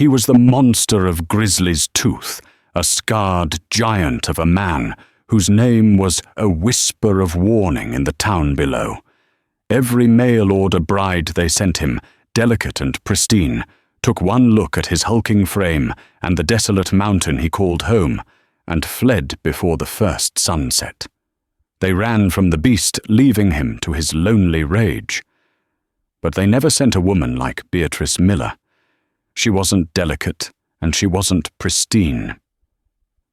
He was the monster of Grizzly's Tooth, a scarred giant of a man whose name was a whisper of warning in the town below. Every mail-order bride they sent him, delicate and pristine, took one look at his hulking frame and the desolate mountain he called home, and fled before the first sunset. They ran from the beast, leaving him to his lonely rage. But they never sent a woman like Beatrice Miller. She wasn't delicate, and she wasn't pristine.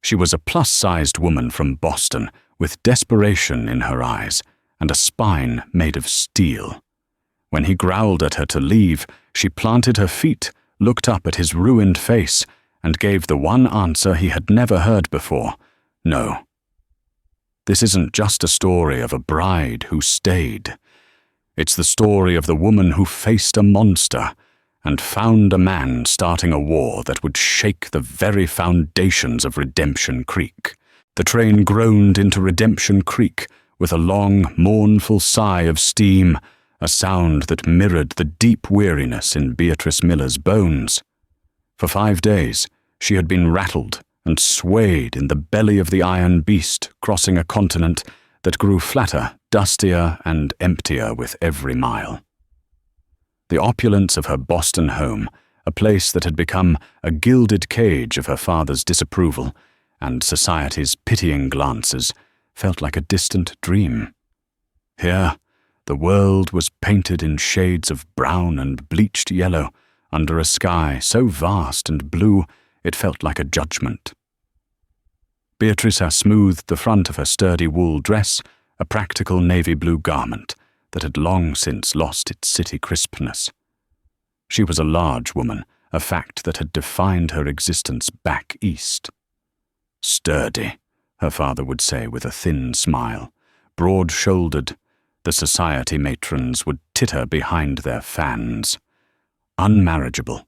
She was a plus-sized woman from Boston, with desperation in her eyes and a spine made of steel. When he growled at her to leave, she planted her feet, looked up at his ruined face, and gave the one answer he had never heard before: no. This isn't just a story of a bride who stayed. It's the story of the woman who faced a monster and found a man starting a war that would shake the very foundations of Redemption Creek. The train groaned into Redemption Creek with a long, mournful sigh of steam, a sound that mirrored the deep weariness in Beatrice Miller's bones. For 5 days, she had been rattled and swayed in the belly of the iron beast, crossing a continent that grew flatter, dustier, and emptier with every mile. The opulence of her Boston home, a place that had become a gilded cage of her father's disapproval and society's pitying glances, felt like a distant dream. Here, the world was painted in shades of brown and bleached yellow, under a sky so vast and blue it felt like a judgment. Beatrice smoothed the front of her sturdy wool dress, a practical navy blue garment that had long since lost its city crispness. She was a large woman, a fact that had defined her existence back east. Sturdy, her father would say with a thin smile, broad-shouldered. The society matrons would titter behind their fans. Unmarriageable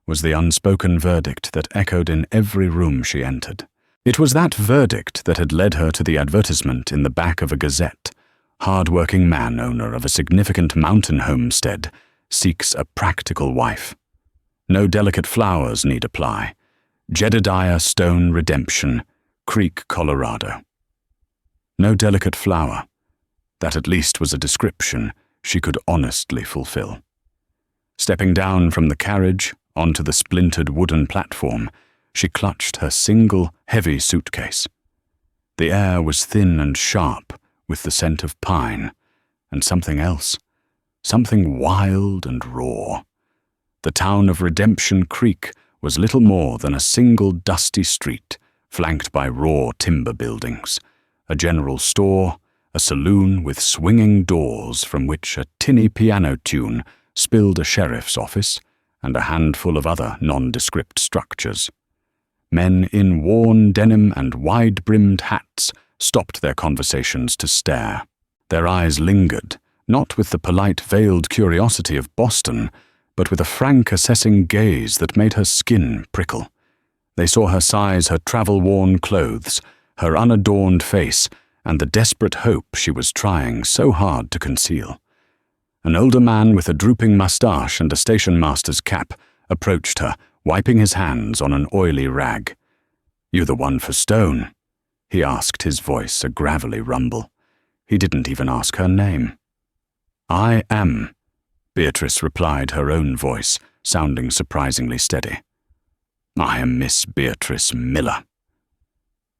was the unspoken verdict that echoed in every room she entered. It was that verdict that had led her to the advertisement in the back of a gazette. Hard-working man owner of a significant mountain homestead seeks a practical wife. No delicate flowers need apply. Jedediah Stone Redemption, Creek, Colorado. No delicate flower. That at least was a description she could honestly fulfill. Stepping down from the carriage onto the splintered wooden platform, she clutched her single, heavy suitcase. The air was thin and sharp with the scent of pine, and something else, something wild and raw. The town of Redemption Creek was little more than a single dusty street, flanked by raw timber buildings, a general store, a saloon with swinging doors from which a tinny piano tune spilled a sheriff's office, and a handful of other nondescript structures. Men in worn denim and wide-brimmed hats stopped their conversations to stare. Their eyes lingered, not with the polite veiled curiosity of Boston, but with a frank assessing gaze that made her skin prickle. They saw her size, her travel-worn clothes, her unadorned face, and the desperate hope she was trying so hard to conceal. An older man with a drooping mustache and a station master's cap approached her, wiping his hands on an oily rag. "You the one for Stone?" he asked, his voice a gravelly rumble. He didn't even ask her name. "I am," Beatrice replied, her own voice sounding surprisingly steady. "I am Miss Beatrice Miller."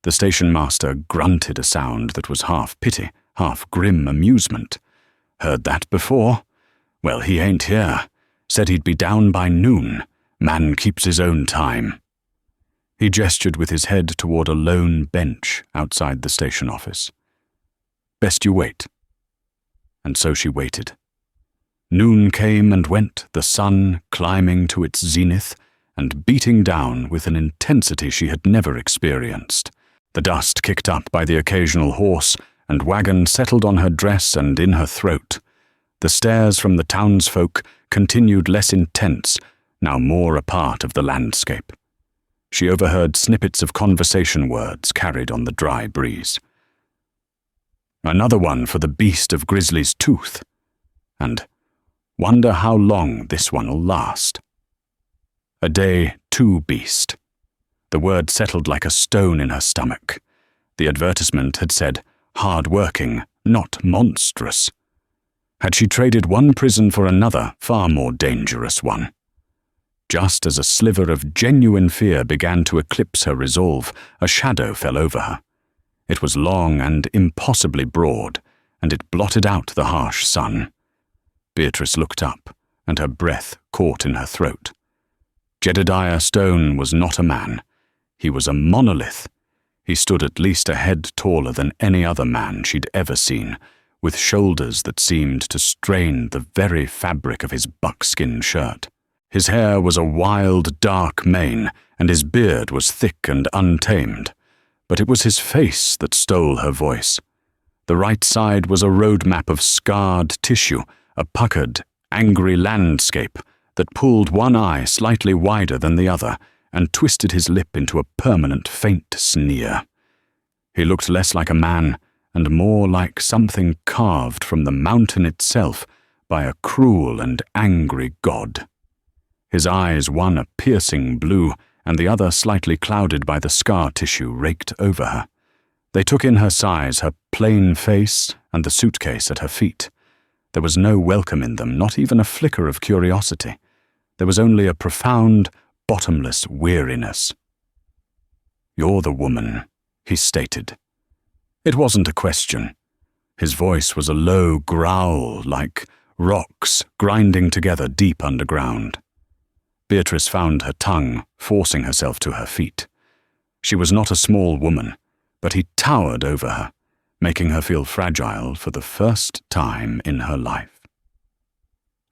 The station master grunted a sound that was half pity, half grim amusement. "Heard that before? Well, he ain't here. Said he'd be down by noon. Man keeps his own time." He gestured with his head toward a lone bench outside the station office. "Best you wait." And so she waited. Noon came and went, the sun climbing to its zenith and beating down with an intensity she had never experienced. The dust kicked up by the occasional horse and wagon settled on her dress and in her throat. The stares from the townsfolk continued less intense, now more a part of the landscape. She overheard snippets of conversation words carried on the dry breeze. "Another one for the beast of Grizzly's Tooth," and "Wonder how long this one'll last." A day 2 beast. The word settled like a stone in her stomach. The advertisement had said, hard-working, not monstrous. Had she traded one prison for another, far more dangerous one? Just as a sliver of genuine fear began to eclipse her resolve, a shadow fell over her. It was long and impossibly broad, and it blotted out the harsh sun. Beatrice looked up, and her breath caught in her throat. Jedediah Stone was not a man. He was a monolith. He stood at least a head taller than any other man she'd ever seen, with shoulders that seemed to strain the very fabric of his buckskin shirt. His hair was a wild, dark mane, and his beard was thick and untamed. But it was his face that stole her voice. The right side was a roadmap of scarred tissue, a puckered, angry landscape that pulled one eye slightly wider than the other and twisted his lip into a permanent faint sneer. He looked less like a man and more like something carved from the mountain itself by a cruel and angry god. His eyes, one a piercing blue and the other slightly clouded by the scar tissue raked over her. They took in her size, her plain face, and the suitcase at her feet. There was no welcome in them, not even a flicker of curiosity. There was only a profound, bottomless weariness. "You're the woman," he stated. It wasn't a question. His voice was a low growl, like rocks grinding together deep underground. Beatrice found her tongue, forcing herself to her feet. She was not a small woman, but he towered over her, making her feel fragile for the first time in her life.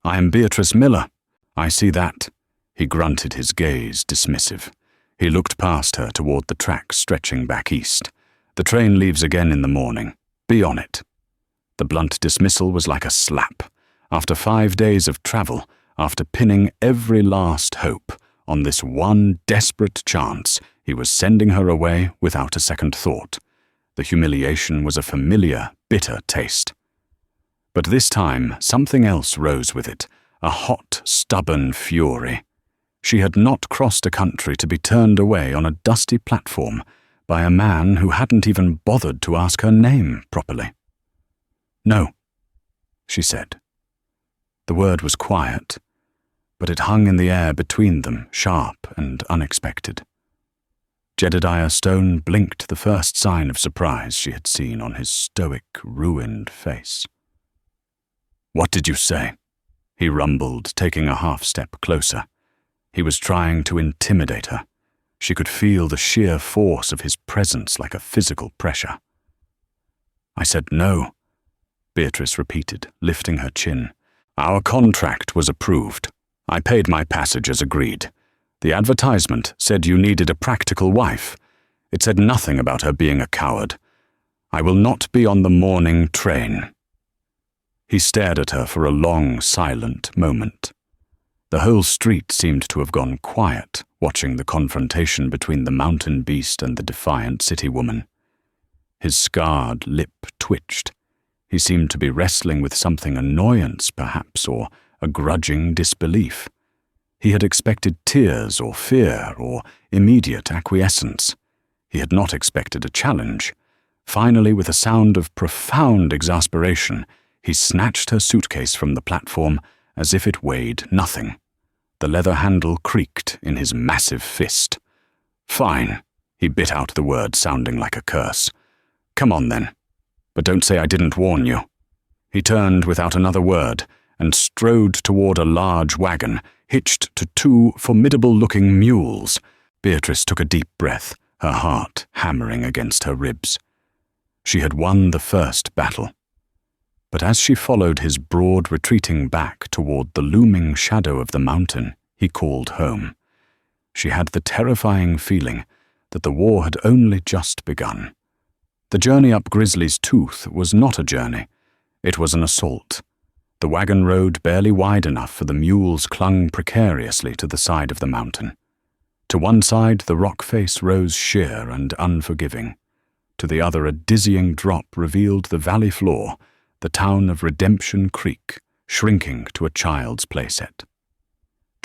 "I am Beatrice Miller. I see that." He grunted, his gaze dismissive. He looked past her toward the tracks stretching back east. "The train leaves again in the morning. Be on it." The blunt dismissal was like a slap. After 5 days of travel, after pinning every last hope on this one desperate chance, he was sending her away without a second thought. The humiliation was a familiar, bitter taste. But this time, something else rose with it, a hot, stubborn fury. She had not crossed a country to be turned away on a dusty platform by a man who hadn't even bothered to ask her name properly. "No," she said. The word was quiet, but it hung in the air between them, sharp and unexpected. Jedediah Stone blinked the first sign of surprise she had seen on his stoic, ruined face. "What did you say?" he rumbled, taking a half-step closer. He was trying to intimidate her. She could feel the sheer force of his presence like a physical pressure. "I said no," Beatrice repeated, lifting her chin. "Our contract was approved. I paid my passage as agreed. The advertisement said you needed a practical wife. It said nothing about her being a coward. I will not be on the morning train." He stared at her for a long, silent moment. The whole street seemed to have gone quiet, watching the confrontation between the mountain beast and the defiant city woman. His scarred lip twitched. He seemed to be wrestling with something, annoyance perhaps, or a grudging disbelief. He had expected tears or fear or immediate acquiescence. He had not expected a challenge. Finally, with a sound of profound exasperation, he snatched her suitcase from the platform as if it weighed nothing. The leather handle creaked in his massive fist. "Fine," he bit out the word sounding like a curse. "Come on then. But don't say I didn't warn you." He turned without another word and strode toward a large wagon, hitched to 2 formidable-looking mules. Beatrice took a deep breath, her heart hammering against her ribs. She had won the first battle. But as she followed his broad retreating back toward the looming shadow of the mountain, he called home. She had the terrifying feeling that the war had only just begun. The journey up Grizzly's Tooth was not a journey. It was an assault. The wagon road barely wide enough for the mules clung precariously to the side of the mountain. To one side, the rock face rose sheer and unforgiving. To the other, a dizzying drop revealed the valley floor, the town of Redemption Creek, shrinking to a child's playset.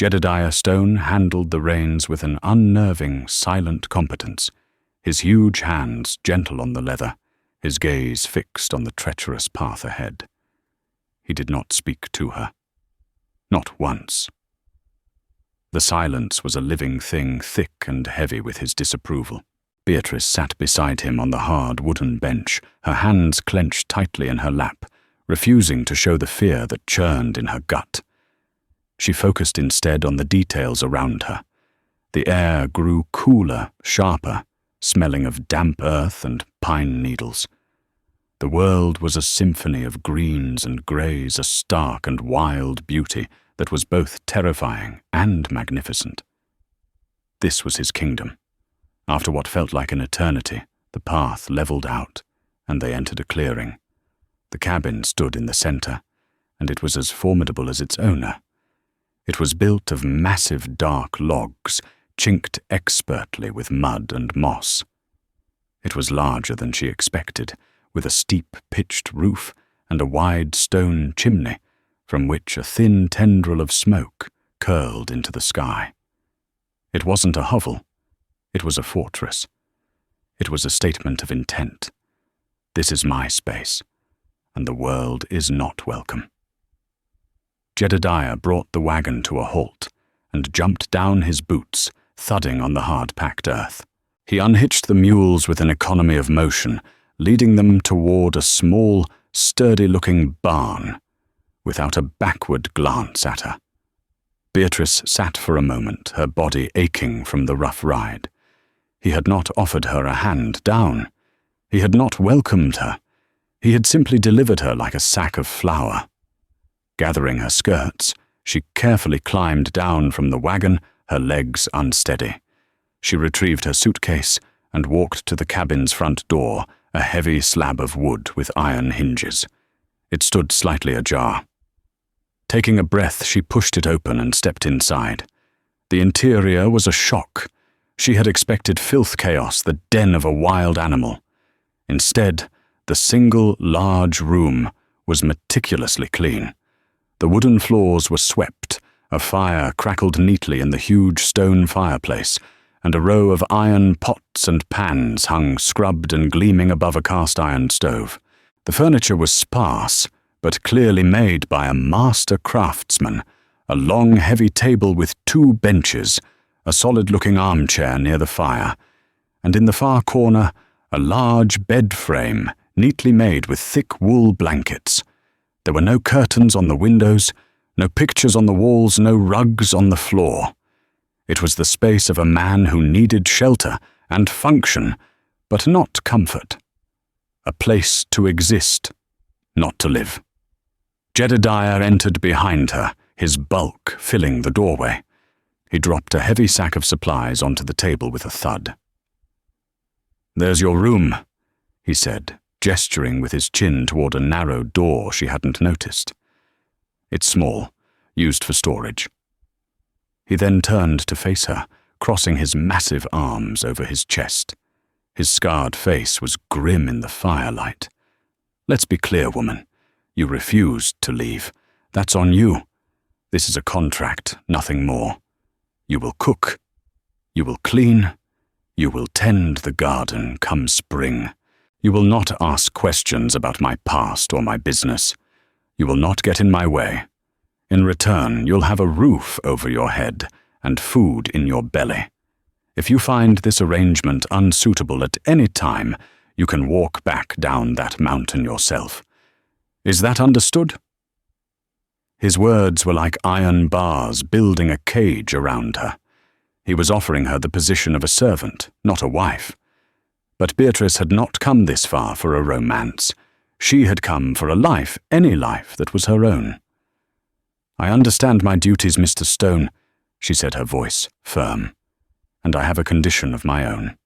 Jedediah Stone handled the reins with an unnerving, silent competence, his huge hands gentle on the leather, his gaze fixed on the treacherous path ahead. He did not speak to her. Not once. The silence was a living thing, thick and heavy with his disapproval. Beatrice sat beside him on the hard wooden bench, her hands clenched tightly in her lap, refusing to show the fear that churned in her gut. She focused instead on the details around her. The air grew cooler, sharper, smelling of damp earth and pine needles. The world was a symphony of greens and greys, a stark and wild beauty that was both terrifying and magnificent. This was his kingdom. After what felt like an eternity, the path leveled out, and they entered a clearing. The cabin stood in the center, and it was as formidable as its owner. It was built of massive dark logs, chinked expertly with mud and moss. It was larger than she expected, with a steep pitched roof and a wide stone chimney, from which a thin tendril of smoke curled into the sky. It wasn't a hovel. It was a fortress. It was a statement of intent. This is my space, and the world is not welcome. Jedediah brought the wagon to a halt and jumped down his boots, thudding on the hard-packed earth. He unhitched the mules with an economy of motion, leading them toward a small, sturdy-looking barn, without a backward glance at her. Beatrice sat for a moment, her body aching from the rough ride. He had not offered her a hand down. He had not welcomed her. He had simply delivered her like a sack of flour. Gathering her skirts, she carefully climbed down from the wagon, her legs unsteady. She retrieved her suitcase and walked to the cabin's front door, a heavy slab of wood with iron hinges. It stood slightly ajar. Taking a breath, she pushed it open and stepped inside. The interior was a shock. She had expected filth chaos, the den of a wild animal. Instead, the single large room was meticulously clean. The wooden floors were swept, a fire crackled neatly in the huge stone fireplace, and a row of iron pots and pans hung scrubbed and gleaming above a cast-iron stove. The furniture was sparse, but clearly made by a master craftsman, a long, heavy table with 2 benches, a solid-looking armchair near the fire, and in the far corner, a large bed frame neatly made with thick wool blankets. There were no curtains on the windows, no pictures on the walls, no rugs on the floor. It was the space of a man who needed shelter and function, but not comfort. A place to exist, not to live. Jedediah entered behind her, his bulk filling the doorway. He dropped a heavy sack of supplies onto the table with a thud. "There's your room," he said, gesturing with his chin toward a narrow door she hadn't noticed. "It's small, used for storage." He then turned to face her, crossing his massive arms over his chest. His scarred face was grim in the firelight. "Let's be clear, woman. You refused to leave. That's on you. This is a contract, nothing more. You will cook. You will clean. You will tend the garden come spring. You will not ask questions about my past or my business. You will not get in my way. In return, you'll have a roof over your head and food in your belly. If you find this arrangement unsuitable at any time, you can walk back down that mountain yourself. Is that understood?" His words were like iron bars building a cage around her. He was offering her the position of a servant, not a wife. But Beatrice had not come this far for a romance. She had come for a life, any life that was her own. "I understand my duties, Mr. Stone," she said, her voice firm. "And I have a condition of my own."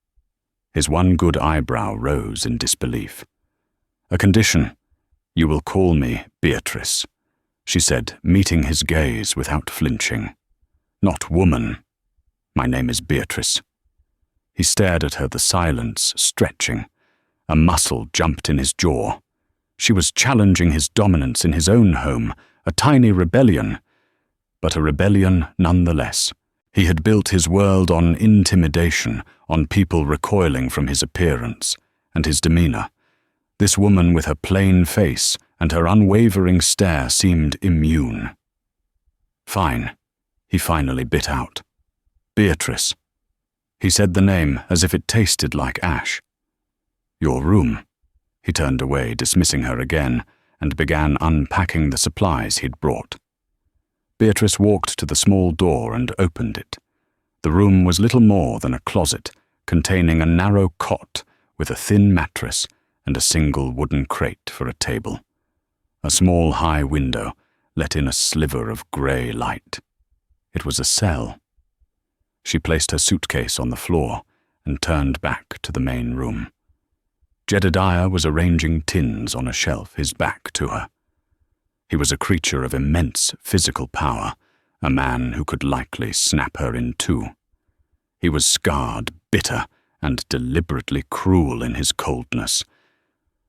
His one good eyebrow rose in disbelief. "A condition. You will call me Beatrice," she said, meeting his gaze without flinching. "Not woman. My name is Beatrice." He stared at her, the silence stretching. A muscle jumped in his jaw. She was challenging his dominance in his own home, a tiny rebellion. but a rebellion nonetheless. He had built his world on intimidation, on people recoiling from his appearance and his demeanor. This woman with her plain face and her unwavering stare seemed immune. "Fine," he finally bit out. "Beatrice." He said the name as if it tasted like ash. "Your room." He turned away, dismissing her again, and began unpacking the supplies he'd brought. Beatrice walked to the small door and opened it. The room was little more than a closet, containing a narrow cot with a thin mattress and a single wooden crate for a table. A small high window let in a sliver of grey light. It was a cell. She placed her suitcase on the floor and turned back to the main room. Jedediah was arranging tins on a shelf, his back to her. He was a creature of immense physical power, a man who could likely snap her in two. He was scarred, bitter, and deliberately cruel in his coldness.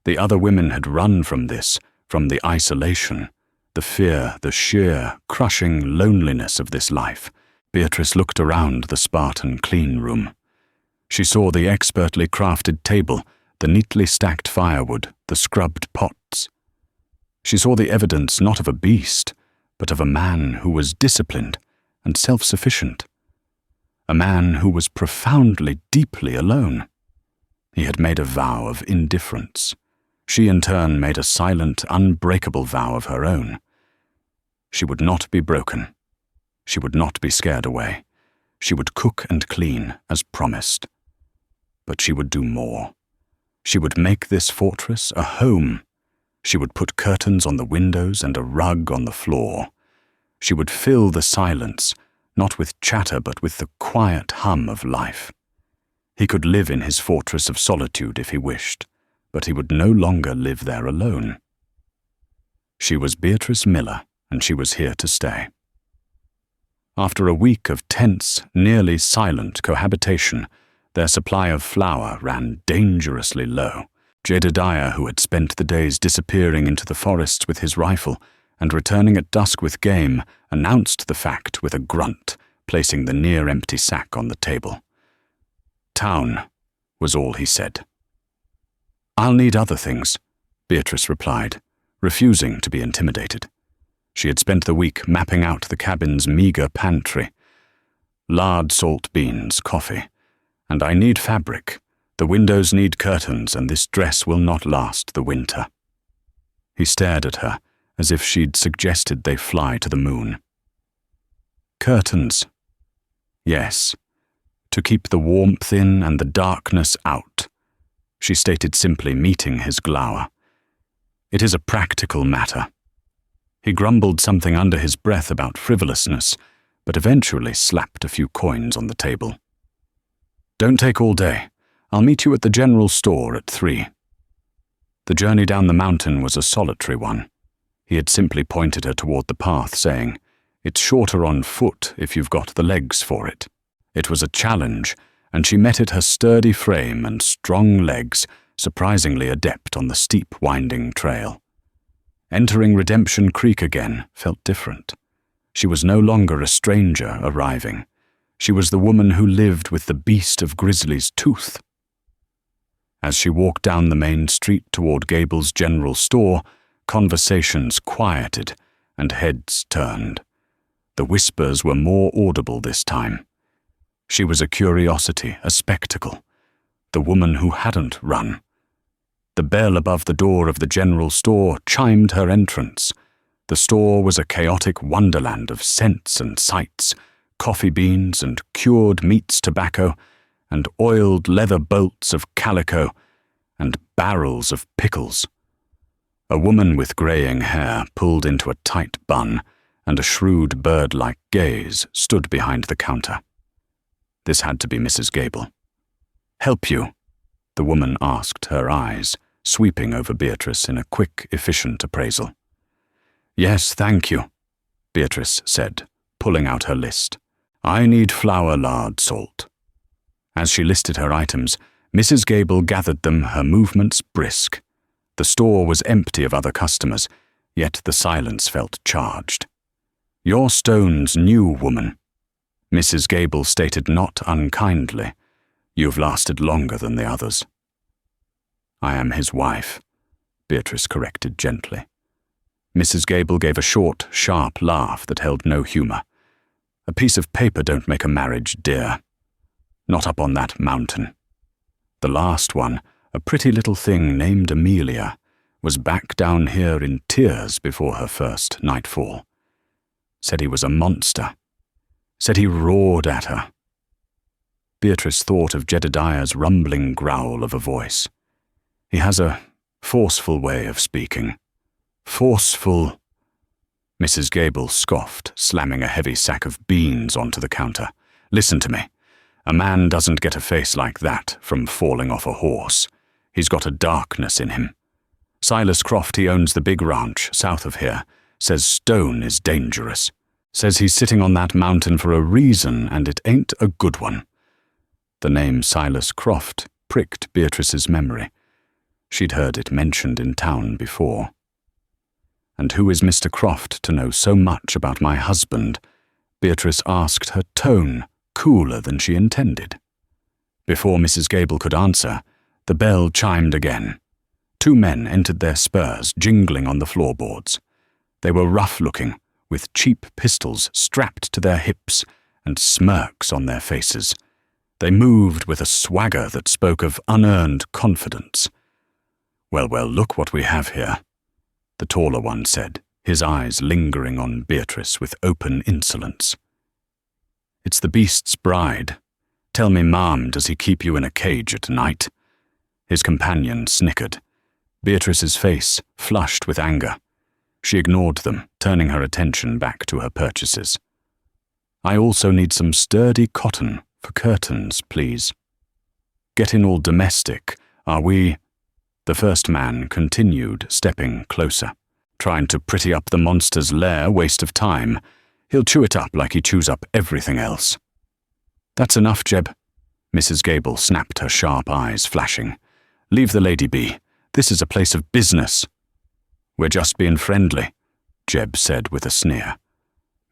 The other women had run from this, from the isolation, the fear, the sheer, crushing loneliness of this life. Beatrice looked around the Spartan clean room. She saw the expertly crafted table, the neatly stacked firewood, the scrubbed pots. She saw the evidence not of a beast, but of a man who was disciplined and self-sufficient. A man who was profoundly, deeply alone. He had made a vow of indifference. She in turn made a silent, unbreakable vow of her own. She would not be broken. She would not be scared away. She would cook and clean, as promised. But she would do more. She would make this fortress a home. She would put curtains on the windows and a rug on the floor. She would fill the silence, not with chatter but with the quiet hum of life. He could live in his fortress of solitude if he wished, but he would no longer live there alone. She was Beatrice Miller, and she was here to stay. After a week of tense, nearly silent cohabitation, their supply of flour ran dangerously low. Jedediah, who had spent the days disappearing into the forests with his rifle and returning at dusk with game, announced the fact with a grunt, placing the near-empty sack on the table. "Town," was all he said. "I'll need other things," Beatrice replied, refusing to be intimidated. She had spent the week mapping out the cabin's meager pantry. "Lard, salt, beans, coffee. And I need fabric. The windows need curtains, and this dress will not last the winter." He stared at her, as if she'd suggested they fly to the moon. "Curtains. Yes, to keep the warmth in and the darkness out," she stated simply, meeting his glower. "It is a practical matter." He grumbled something under his breath about frivolousness, but eventually slapped a few coins on the table. "Don't take all day. I'll meet you at the general store at 3. The journey down the mountain was a solitary one. He had simply pointed her toward the path, saying, "It's shorter on foot if you've got the legs for it." It was a challenge, and she met it her sturdy frame and strong legs, surprisingly adept on the steep, winding trail. Entering Redemption Creek again felt different. She was no longer a stranger arriving. She was the woman who lived with the beast of Grizzly's tooth. As she walked down the main street toward Gable's general store, conversations quieted and heads turned. The whispers were more audible this time. She was a curiosity, a spectacle, the woman who hadn't run. The bell above the door of the general store chimed her entrance. The store was a chaotic wonderland of scents and sights, coffee beans and cured meats tobacco, and oiled leather bolts of calico, and barrels of pickles. A woman with greying hair pulled into a tight bun, and a shrewd bird-like gaze stood behind the counter. This had to be Mrs. Gable. "Help you?" the woman asked, her eyes sweeping over Beatrice in a quick, efficient appraisal. "Yes, thank you," Beatrice said, pulling out her list. "I need flour, lard, salt." As she listed her items, Mrs. Gable gathered them, her movements brisk. The store was empty of other customers, yet the silence felt charged. "You're Stone's new woman." Mrs. Gable stated not unkindly, "You've lasted longer than the others." "I am his wife," Beatrice corrected gently. Mrs. Gable gave a short, sharp laugh that held no humour. "A piece of paper don't make a marriage, dear. Not up on that mountain." The last one, a pretty little thing named Amelia, was back down here in tears before her first nightfall. Said he was a monster. Said he roared at her. Beatrice thought of Jedediah's rumbling growl of a voice. He has a forceful way of speaking. Forceful. Mrs. Gable scoffed, slamming a heavy sack of beans onto the counter. "Listen to me. A man doesn't get a face like that from falling off a horse. He's got a darkness in him. Silas Croft, he owns the big ranch south of here, says Stone is dangerous. Says he's sitting on that mountain for a reason, and it ain't a good one." The name Silas Croft pricked Beatrice's memory. She'd heard it mentioned in town before. "And who is Mr. Croft to know so much about my husband?" Beatrice asked, her tone cooler than she intended. Before Mrs. Gable could answer, the bell chimed again. 2 men entered their spurs, jingling on the floorboards. They were rough-looking, with cheap pistols strapped to their hips and smirks on their faces. They moved with a swagger that spoke of unearned confidence. Well, look what we have here," the taller one said, his eyes lingering on Beatrice with open insolence. "It's the beast's bride. Tell me, ma'am, does he keep you in a cage at night?" His companion snickered. Beatrice's face flushed with anger. She ignored them, turning her attention back to her purchases. "I also need some sturdy cotton for curtains, please." "Getting all domestic, are we?" The first man continued, stepping closer. "Trying to pretty up the monster's lair, waste of time. He'll chew it up like he chews up everything else." "That's enough, Jeb." Mrs. Gable snapped, her sharp eyes flashing. "Leave the lady be. This is a place of business." "We're just being friendly," Jeb said with a sneer.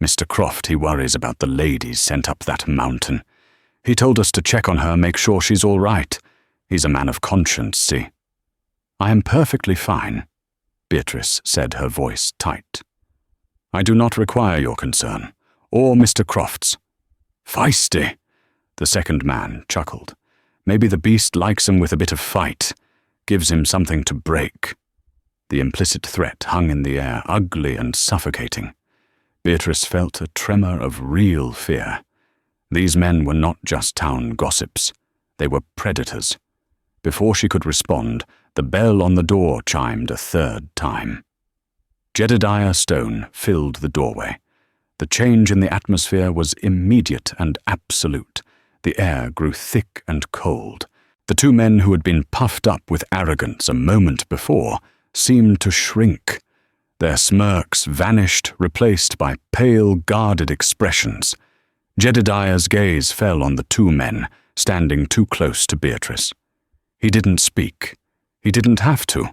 "Mr. Croft, he worries about the ladies sent up that mountain. He told us to check on her, make sure she's all right. He's a man of conscience, see?" "I am perfectly fine," Beatrice said, her voice tight. "I do not require your concern, or Mr. Croft's." "Feisty," the second man chuckled. "Maybe the beast likes him with a bit of fight, gives him something to break." The implicit threat hung in the air, ugly and suffocating. Beatrice felt a tremor of real fear. These men were not just town gossips. They were predators. Before she could respond, the bell on the door chimed a 3rd time. Jedediah Stone filled the doorway. The change in the atmosphere was immediate and absolute. The air grew thick and cold. The 2 men who had been puffed up with arrogance a moment before seemed to shrink. Their smirks vanished, replaced by pale, guarded expressions. Jedediah's gaze fell on the 2 men, standing too close to Beatrice. He didn't speak. He didn't have to.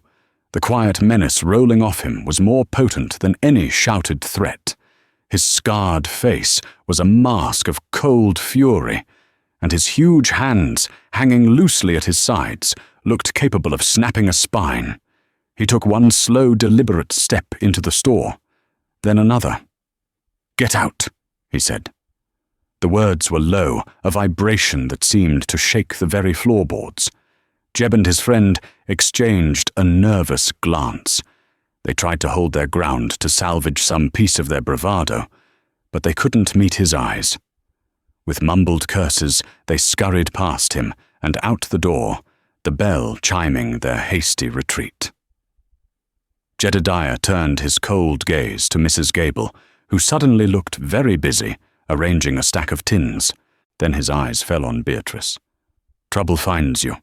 The quiet menace rolling off him was more potent than any shouted threat. His scarred face was a mask of cold fury, and his huge hands, hanging loosely at his sides, looked capable of snapping a spine. He took one slow, deliberate step into the store, then another. "Get out," he said. The words were low, a vibration that seemed to shake the very floorboards. Jeb and his friend exchanged a nervous glance. They tried to hold their ground to salvage some piece of their bravado, but they couldn't meet his eyes. With mumbled curses, they scurried past him and out the door, the bell chiming their hasty retreat. Jedediah turned his cold gaze to Mrs. Gable, who suddenly looked very busy, arranging a stack of tins. Then his eyes fell on Beatrice. "Trouble finds you."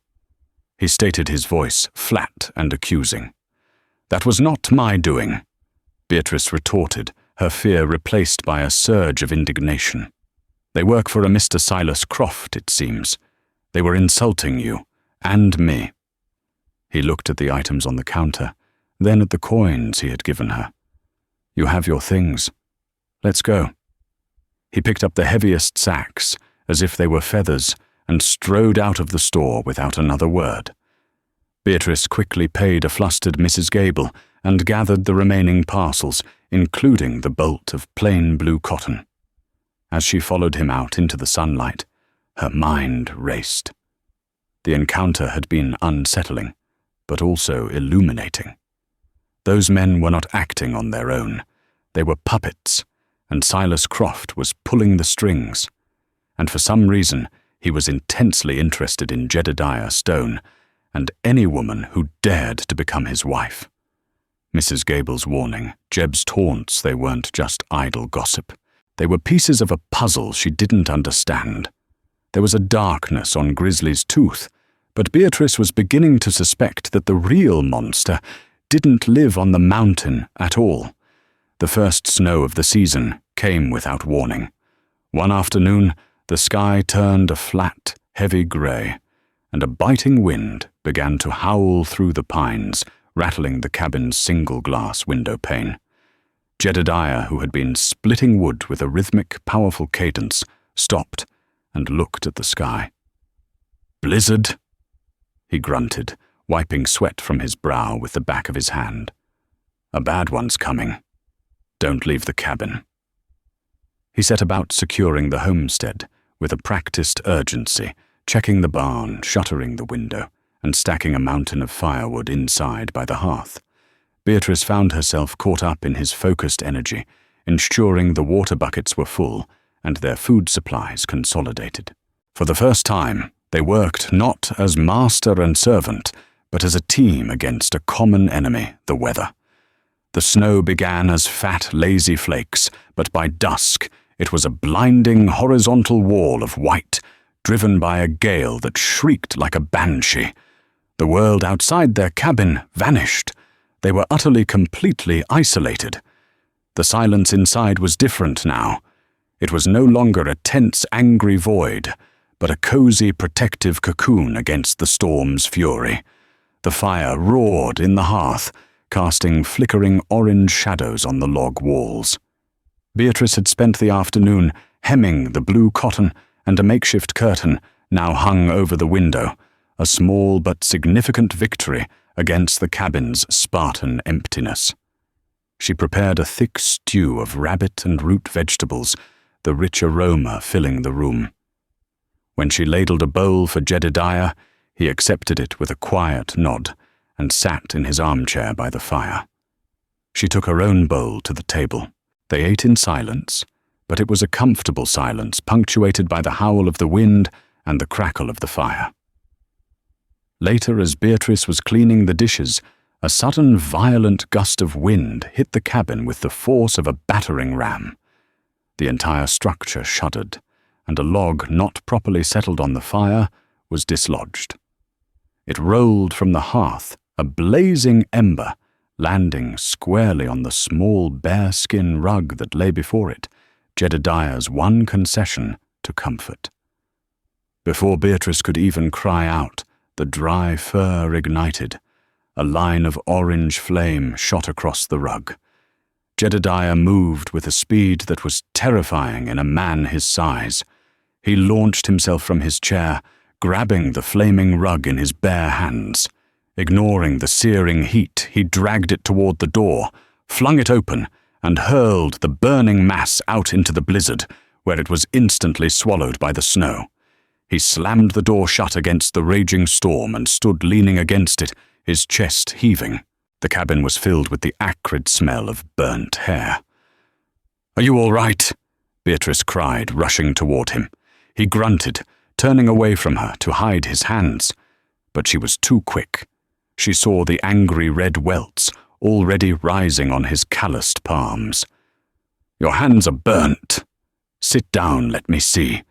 He stated, his voice flat and accusing. "That was not my doing," Beatrice retorted, her fear replaced by a surge of indignation. "They work for a Mr. Silas Croft, it seems. They were insulting you, and me." He looked at the items on the counter, then at the coins he had given her. "You have your things. Let's go." He picked up the heaviest sacks, as if they were feathers, and strode out of the store without another word. Beatrice quickly paid a flustered Mrs. Gable and gathered the remaining parcels, including the bolt of plain blue cotton. As she followed him out into the sunlight, her mind raced. The encounter had been unsettling, but also illuminating. Those men were not acting on their own. They were puppets, and Silas Croft was pulling the strings. And for some reason, he was intensely interested in Jedediah Stone and any woman who dared to become his wife. Mrs. Gable's warning, Jeb's taunts, they weren't just idle gossip. They were pieces of a puzzle she didn't understand. There was a darkness on Grizzly's tooth, but Beatrice was beginning to suspect that the real monster didn't live on the mountain at all. The first snow of the season came without warning. One afternoon, the sky turned a flat, heavy grey, and a biting wind began to howl through the pines, rattling the cabin's single-glass window pane. Jedediah, who had been splitting wood with a rhythmic, powerful cadence, stopped and looked at the sky. "Blizzard?" he grunted, wiping sweat from his brow with the back of his hand. "A bad one's coming. Don't leave the cabin." He set about securing the homestead with a practiced urgency, checking the barn, shuttering the window, and stacking a mountain of firewood inside by the hearth. Beatrice found herself caught up in his focused energy, ensuring the water buckets were full and their food supplies consolidated. For the first time, they worked not as master and servant, but as a team against a common enemy, the weather. The snow began as fat, lazy flakes, but by dusk it was a blinding horizontal wall of white, driven by a gale that shrieked like a banshee. The world outside their cabin vanished. They were utterly, completely isolated. The silence inside was different now. It was no longer a tense, angry void, but a cozy, protective cocoon against the storm's fury. The fire roared in the hearth, casting flickering orange shadows on the log walls. Beatrice had spent the afternoon hemming the blue cotton, and a makeshift curtain now hung over the window, a small but significant victory against the cabin's Spartan emptiness. She prepared a thick stew of rabbit and root vegetables, the rich aroma filling the room. When she ladled a bowl for Jedediah, he accepted it with a quiet nod and sat in his armchair by the fire. She took her own bowl to the table. They ate in silence, but it was a comfortable silence punctuated by the howl of the wind and the crackle of the fire. Later, as Beatrice was cleaning the dishes, a sudden violent gust of wind hit the cabin with the force of a battering ram. The entire structure shuddered, and a log not properly settled on the fire was dislodged. It rolled from the hearth, a blazing ember, landing squarely on the small bearskin rug that lay before it, Jedediah's one concession to comfort. Before Beatrice could even cry out, the dry fur ignited. A line of orange flame shot across the rug. Jedediah moved with a speed that was terrifying in a man his size. He launched himself from his chair, grabbing the flaming rug in his bare hands. Ignoring the searing heat, he dragged it toward the door, flung it open, and hurled the burning mass out into the blizzard, where it was instantly swallowed by the snow. He slammed the door shut against the raging storm and stood leaning against it, his chest heaving. The cabin was filled with the acrid smell of burnt hair. "Are you all right?" Beatrice cried, rushing toward him. He grunted, turning away from her to hide his hands. But she was too quick. She saw the angry red welts already rising on his calloused palms. "Your hands are burnt. Sit down, let me see,"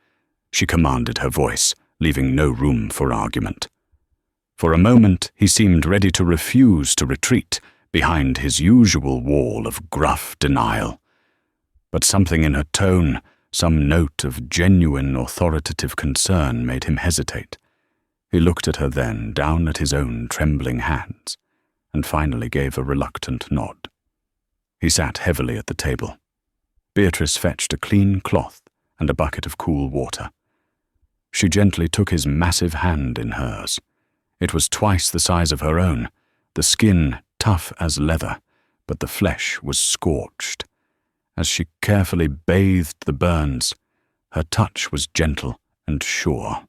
she commanded, her voice leaving no room for argument. For a moment he seemed ready to refuse to retreat behind his usual wall of gruff denial. But something in her tone, some note of genuine authoritative concern, made him hesitate. He looked at her then, down at his own trembling hands, and finally gave a reluctant nod. He sat heavily at the table. Beatrice fetched a clean cloth and a bucket of cool water. She gently took his massive hand in hers. It was twice the size of her own, the skin tough as leather, but the flesh was scorched. As she carefully bathed the burns, her touch was gentle and sure.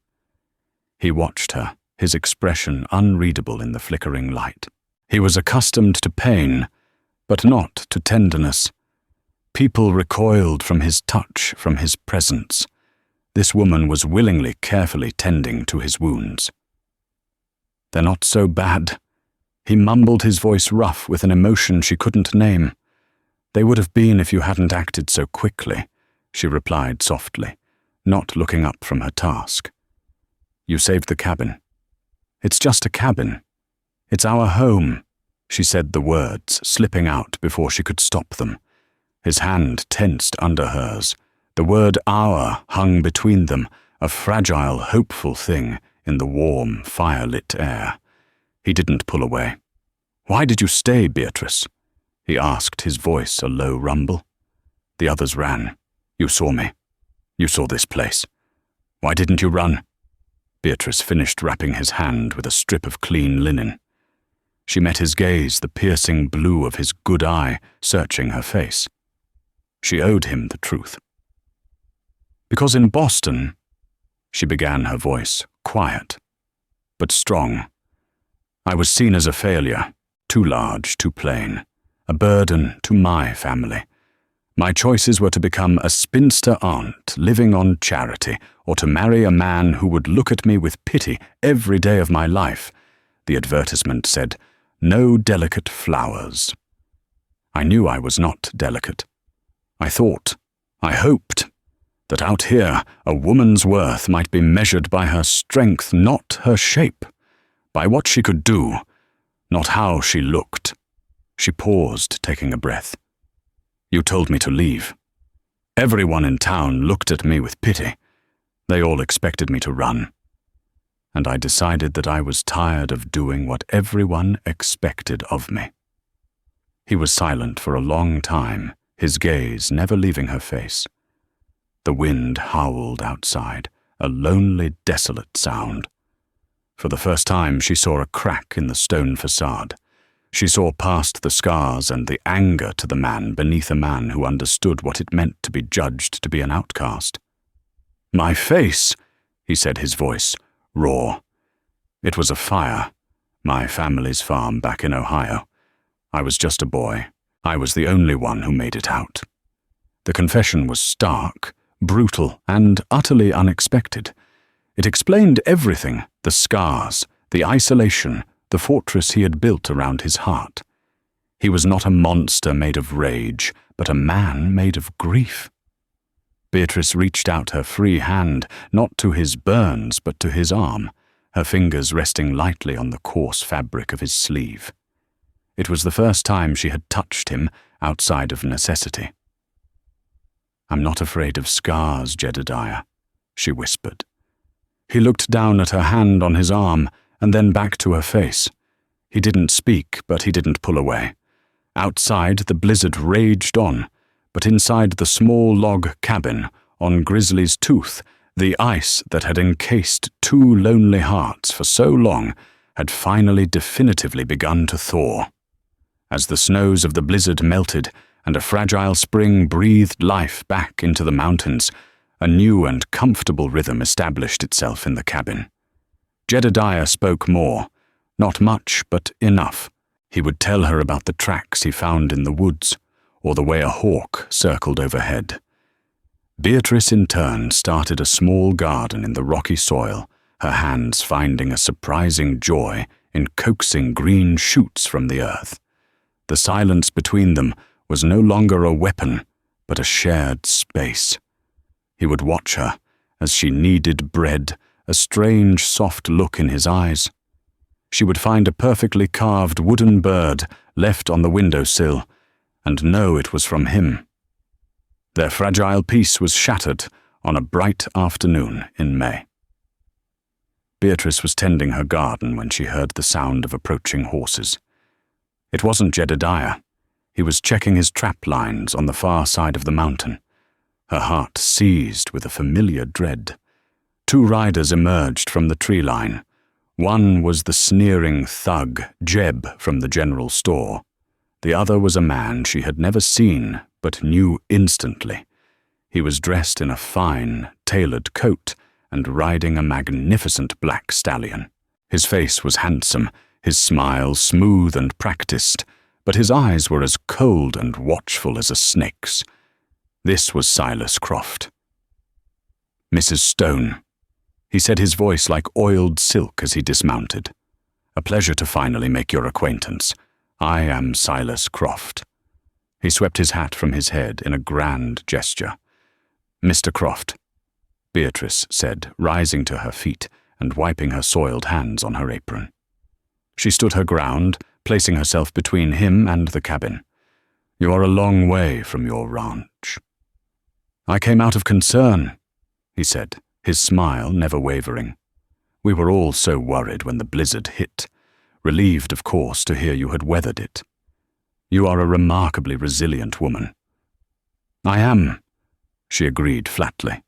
He watched her, his expression unreadable in the flickering light. He was accustomed to pain, but not to tenderness. People recoiled from his touch, from his presence. This woman was willingly, carefully tending to his wounds. "They're not so bad." He mumbled, his voice rough with an emotion she couldn't name. "They would have been if you hadn't acted so quickly," she replied softly, not looking up from her task. "You saved the cabin." "It's just a cabin. It's our home," she said, the words slipping out before she could stop them. His hand tensed under hers. The word "our" hung between them, a fragile, hopeful thing in the warm, fire-lit air. He didn't pull away. "Why did you stay, Beatrice?" he asked, his voice a low rumble. "The others ran. You saw me. You saw this place. Why didn't you run?" Beatrice finished wrapping his hand with a strip of clean linen. She met his gaze, the piercing blue of his good eye searching her face. She owed him the truth. "Because in Boston," she began, her voice quiet, but strong, "I was seen as a failure, too large, too plain, a burden to my family. My choices were to become a spinster aunt living on charity, or to marry a man who would look at me with pity every day of my life. The advertisement said, 'No delicate flowers.' I knew I was not delicate. I thought, I hoped, that out here a woman's worth might be measured by her strength, not her shape, by what she could do, not how she looked." She paused, taking a breath. "You told me to leave. Everyone in town looked at me with pity. They all expected me to run. And I decided that I was tired of doing what everyone expected of me." He was silent for a long time, his gaze never leaving her face. The wind howled outside, a lonely, desolate sound. For the first time she saw a crack in the stone facade. She saw past the scars and the anger to the man beneath a man who understood what it meant to be judged to be an outcast. "My face," he said, his voice raw. "It was a fire, my family's farm back in Ohio. I was just a boy. I was the only one who made it out." The confession was stark, brutal, and utterly unexpected. It explained everything: the scars, the isolation, the fortress he had built around his heart. He was not a monster made of rage, but a man made of grief. Beatrice reached out her free hand, not to his burns, but to his arm, her fingers resting lightly on the coarse fabric of his sleeve. It was the first time she had touched him outside of necessity. "I'm not afraid of scars, Jedediah," she whispered. He looked down at her hand on his arm and then back to her face. He didn't speak, but he didn't pull away. Outside, the blizzard raged on, but inside the small log cabin on Grizzly's Tooth, the ice that had encased two lonely hearts for so long had finally definitively begun to thaw. As the snows of the blizzard melted and a fragile spring breathed life back into the mountains, a new and comfortable rhythm established itself in the cabin. Jedediah spoke more, not much, but enough. He would tell her about the tracks he found in the woods, or the way a hawk circled overhead. Beatrice, in turn, started a small garden in the rocky soil, her hands finding a surprising joy in coaxing green shoots from the earth. The silence between them was no longer a weapon, but a shared space. He would watch her as she kneaded bread, a strange, soft look in his eyes. She would find a perfectly carved wooden bird left on the windowsill, and know it was from him. Their fragile peace was shattered on a bright afternoon in May. Beatrice was tending her garden when she heard the sound of approaching horses. It wasn't Jedediah. He was checking his trap lines on the far side of the mountain. Her heart seized with a familiar dread. 2 riders emerged from the tree line. One was the sneering thug, Jeb, from the general store. The other was a man she had never seen, but knew instantly. He was dressed in a fine, tailored coat and riding a magnificent black stallion. His face was handsome, his smile smooth and practiced, but his eyes were as cold and watchful as a snake's. This was Silas Croft. "Mrs. Stone," he said, his voice like oiled silk as he dismounted. "A pleasure to finally make your acquaintance. I am Silas Croft." He swept his hat from his head in a grand gesture. "Mr. Croft," Beatrice said, rising to her feet and wiping her soiled hands on her apron. She stood her ground, placing herself between him and the cabin. "You are a long way from your ranch." "I came out of concern," he said, his smile never wavering. "We were all so worried when the blizzard hit. Relieved, of course, to hear you had weathered it. You are a remarkably resilient woman." "I am," she agreed flatly.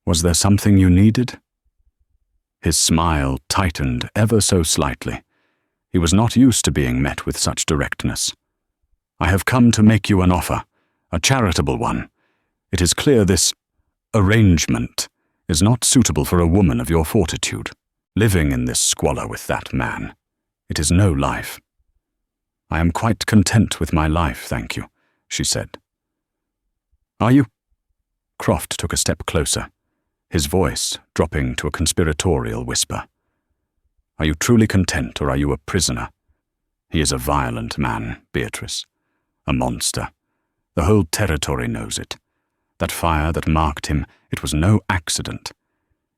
"Was there something you needed?" His smile tightened ever so slightly. He was not used to being met with such directness. "I have come to make you an offer, a charitable one. It is clear this arrangement is not suitable for a woman of your fortitude. Living in this squalor with that man, it is no life." "I am quite content with my life, thank you," she said. "Are you?" Croft took a step closer, his voice dropping to a conspiratorial whisper. "Are you truly content, or are you a prisoner? He is a violent man, Beatrice. A monster. The whole territory knows it. That fire that marked him, it was no accident.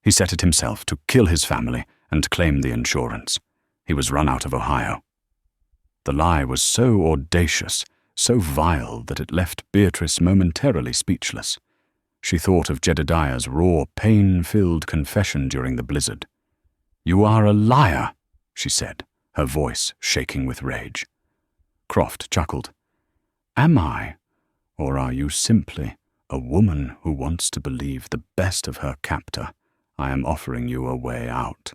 He set it himself to kill his family and claim the insurance. He was run out of Ohio." The lie was so audacious, so vile, that it left Beatrice momentarily speechless. She thought of Jedediah's raw, pain-filled confession during the blizzard. "You are a liar," she said, her voice shaking with rage. Croft chuckled. "Am I? Or are you simply a woman who wants to believe the best of her captor? I am offering you a way out.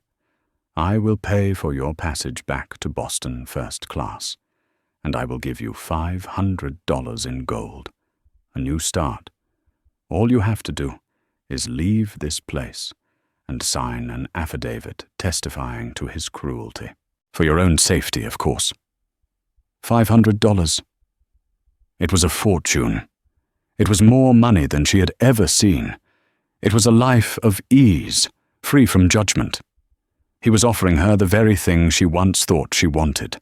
I will pay for your passage back to Boston first class, and I will give you $500 in gold. A new start. All you have to do is leave this place and sign an affidavit testifying to his cruelty. For your own safety, of course." $500. It was a fortune. It was more money than she had ever seen. It was a life of ease, free from judgment. He was offering her the very thing she once thought she wanted.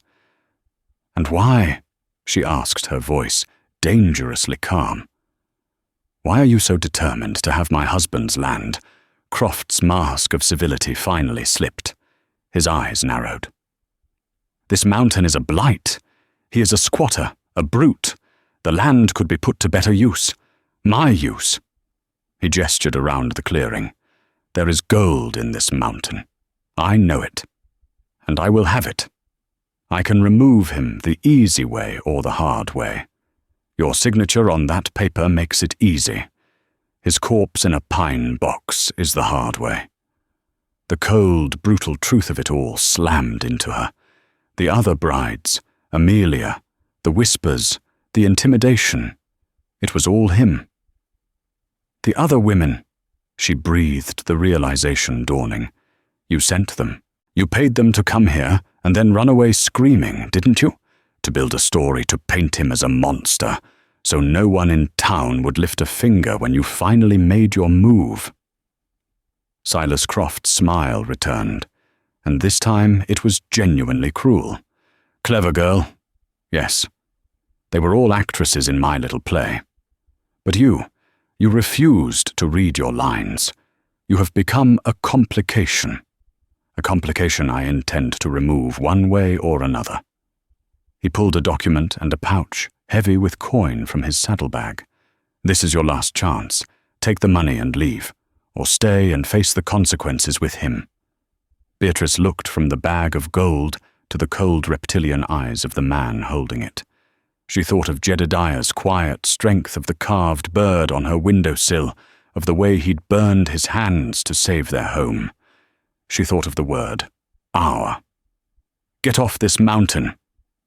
"And why?" she asked, her voice dangerously calm. "Why are you so determined to have my husband's land?" Croft's mask of civility finally slipped. His eyes narrowed. "This mountain is a blight. He is a squatter, a brute. The land could be put to better use. My use." He gestured around the clearing. "There is gold in this mountain. I know it. And I will have it. I can remove him the easy way or the hard way. Your signature on that paper makes it easy. His corpse in a pine box is the hard way." The cold, brutal truth of it all slammed into her. The other brides, Amelia, the whispers, the intimidation. It was all him. "The other women," she breathed, the realization dawning. "You sent them. You paid them to come here and then run away screaming, didn't you? To build a story to paint him as a monster, so no one in town would lift a finger when you finally made your move." Silas Croft's smile returned, and this time it was genuinely cruel. "Clever girl. Yes. They were all actresses in my little play. But you refused to read your lines. You have become a complication I intend to remove one way or another." He pulled a document and a pouch, heavy with coin, from his saddlebag. "This is your last chance. Take the money and leave, or stay and face the consequences with him." Beatrice looked from the bag of gold to the cold reptilian eyes of the man holding it. She thought of Jedediah's quiet strength, of the carved bird on her windowsill, of the way he'd burned his hands to save their home. She thought of the word, our. "Get off this mountain,"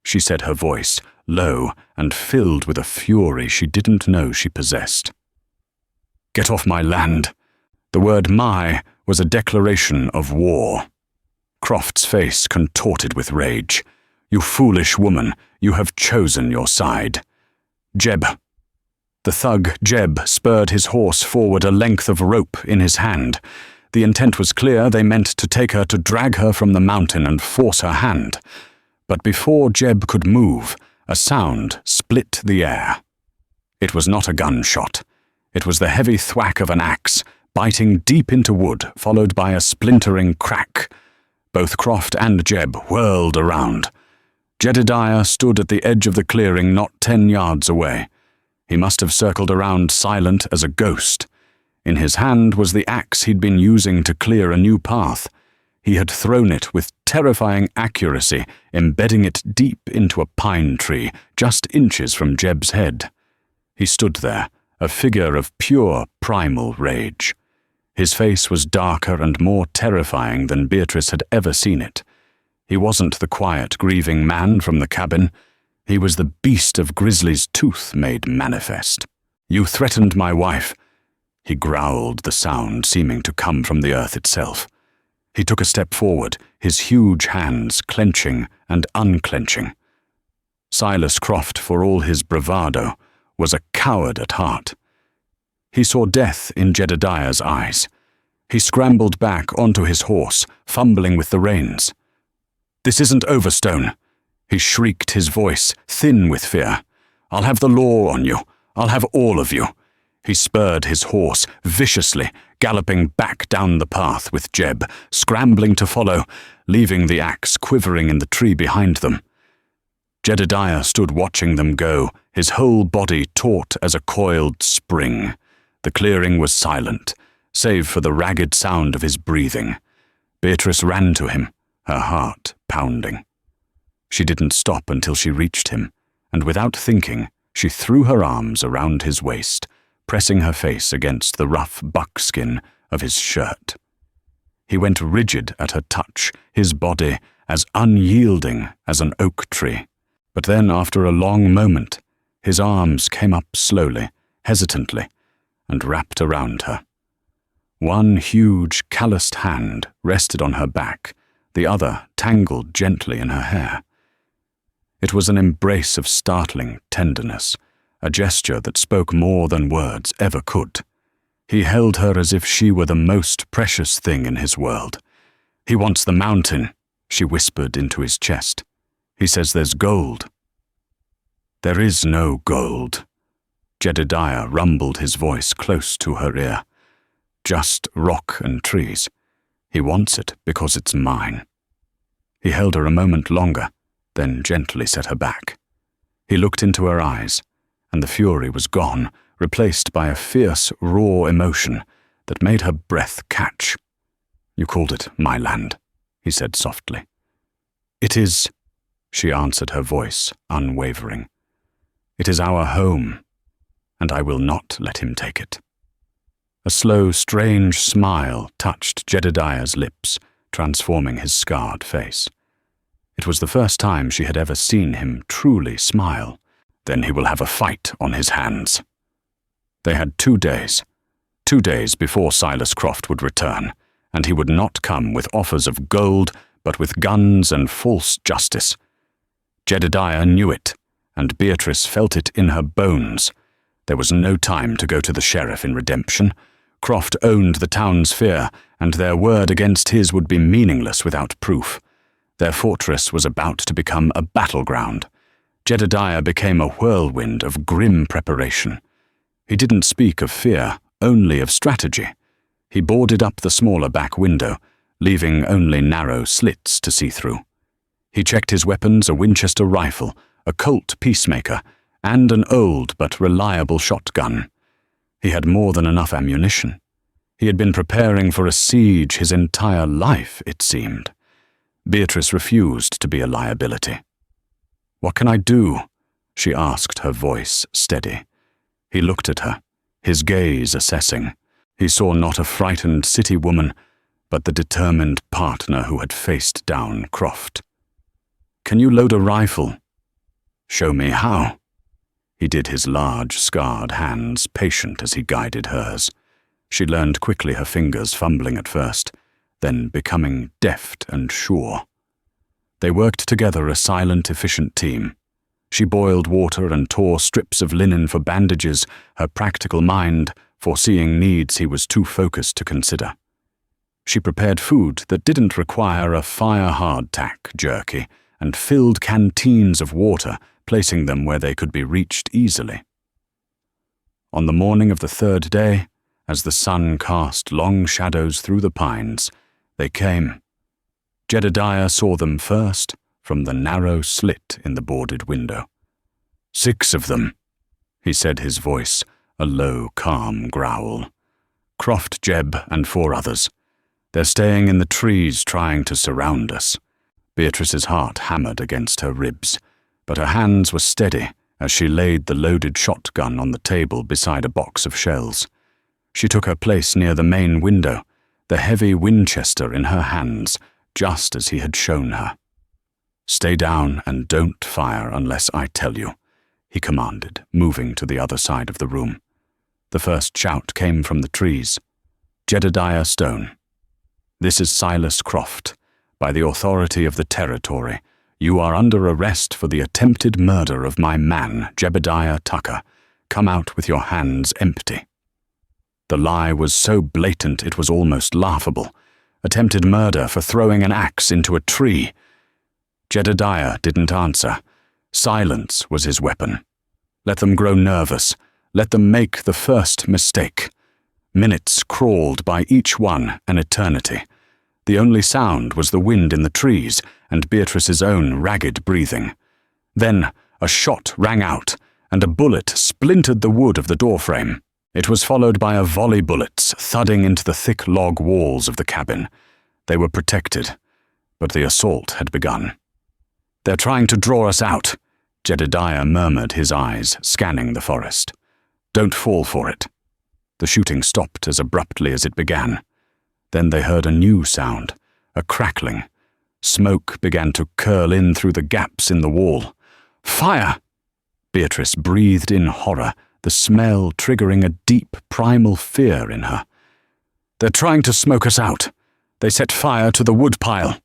she said, her voice low and filled with a fury she didn't know she possessed. "Get off my land." The word my was a declaration of war. Croft's face contorted with rage. "You foolish woman, you have chosen your side. Jeb." The thug, Jeb, spurred his horse forward, a length of rope in his hand. The intent was clear. They meant to take her, to drag her from the mountain and force her hand. But before Jeb could move, a sound split the air. It was not a gunshot. It was the heavy thwack of an axe, biting deep into wood, followed by a splintering crack. Both Croft and Jeb whirled around. Jedediah stood at the edge of the clearing, not 10 yards away. He must have circled around, silent as a ghost. In his hand was the axe he'd been using to clear a new path. He had thrown it with terrifying accuracy, embedding it deep into a pine tree, just inches from Jeb's head. He stood there, a figure of pure primal rage. His face was darker and more terrifying than Beatrice had ever seen it. He wasn't the quiet, grieving man from the cabin. He was the beast of Grizzly's tooth made manifest. "You threatened my wife," he growled, the sound seeming to come from the earth itself. He took a step forward, his huge hands clenching and unclenching. Silas Croft, for all his bravado, was a coward at heart. He saw death in Jedediah's eyes. He scrambled back onto his horse, fumbling with the reins. "This isn't over, Stone," he shrieked, his voice thin with fear. "I'll have the law on you. I'll have all of you." He spurred his horse viciously, galloping back down the path with Jeb, scrambling to follow, leaving the axe quivering in the tree behind them. Jedediah stood watching them go, his whole body taut as a coiled spring. The clearing was silent, save for the ragged sound of his breathing. Beatrice ran to him, her heart pounding. She didn't stop until she reached him, and without thinking, she threw her arms around his waist, pressing her face against the rough buckskin of his shirt. He went rigid at her touch, his body as unyielding as an oak tree. But then, after a long moment, his arms came up slowly, hesitantly, and wrapped around her. One huge, calloused hand rested on her back, the other tangled gently in her hair. It was an embrace of startling tenderness, a gesture that spoke more than words ever could. He held her as if she were the most precious thing in his world. "He wants the mountain," she whispered into his chest. "He says there's gold." "There is no gold." Jedediah rumbled his voice close to her ear. "Just rock and trees. He wants it because it's mine." He held her a moment longer, then gently set her back. He looked into her eyes, and the fury was gone, replaced by a fierce, raw emotion that made her breath catch. "You called it my land," he said softly. "It is," she answered, her voice unwavering. "It is our home, and I will not let him take it." A slow, strange smile touched Jedediah's lips, transforming his scarred face. It was the first time she had ever seen him truly smile. "Then he will have a fight on his hands." They had 2 days. 2 days before Silas Croft would return, and he would not come with offers of gold, but with guns and false justice. Jedediah knew it, and Beatrice felt it in her bones. There was no time to go to the sheriff in redemption. Croft owned the town's fear, and their word against his would be meaningless without proof. Their fortress was about to become a battleground. Jedediah became a whirlwind of grim preparation. He didn't speak of fear, only of strategy. He boarded up the smaller back window, leaving only narrow slits to see through. He checked his weapons, a Winchester rifle, a Colt Peacemaker, and an old but reliable shotgun. He had more than enough ammunition. He had been preparing for a siege his entire life, it seemed. Beatrice refused to be a liability. "What can I do?" she asked, her voice steady. He looked at her, his gaze assessing. He saw not a frightened city woman, but the determined partner who had faced down Croft. "Can you load a rifle?" "Show me how." He did his large, scarred hands patient as he guided hers. She learned quickly, her fingers fumbling at first, then becoming deft and sure. They worked together, a silent, efficient team. She boiled water and tore strips of linen for bandages, her practical mind foreseeing needs he was too focused to consider. She prepared food that didn't require a fire-hardtack jerky, and filled canteens of water, placing them where they could be reached easily. On the morning of the third day, as the sun cast long shadows through the pines, they came. Jedediah saw them first from the narrow slit in the boarded window. "6 of them," he said, his voice a low, calm growl. "Croft, Jeb, and 4 others. They're staying in the trees trying to surround us." Beatrice's heart hammered against her ribs, but her hands were steady as she laid the loaded shotgun on the table beside a box of shells. She took her place near the main window, the heavy Winchester in her hands, just as he had shown her. "Stay down and don't fire unless I tell you," he commanded, moving to the other side of the room. The first shout came from the trees. "Jedediah Stone, this is Silas Croft. By the authority of the territory, you are under arrest for the attempted murder of my man, Jebediah Tucker. Come out with your hands empty." The lie was so blatant it was almost laughable. Attempted murder for throwing an axe into a tree. Jedediah didn't answer. Silence was his weapon. Let them grow nervous. Let them make the first mistake. Minutes crawled by each one, an eternity. The only sound was the wind in the trees and Beatrice's own ragged breathing. Then a shot rang out, and a bullet splintered the wood of the doorframe. It was followed by a volley bullets thudding into the thick log walls of the cabin. They were protected, but the assault had begun. "They're trying to draw us out," Jedediah murmured, his eyes scanning the forest. "Don't fall for it." The shooting stopped as abruptly as it began. Then they heard a new sound, a crackling. Smoke began to curl in through the gaps in the wall. "Fire!" Beatrice breathed in horror, the smell triggering a deep, primal fear in her. "They're trying to smoke us out. They set fire to the woodpile."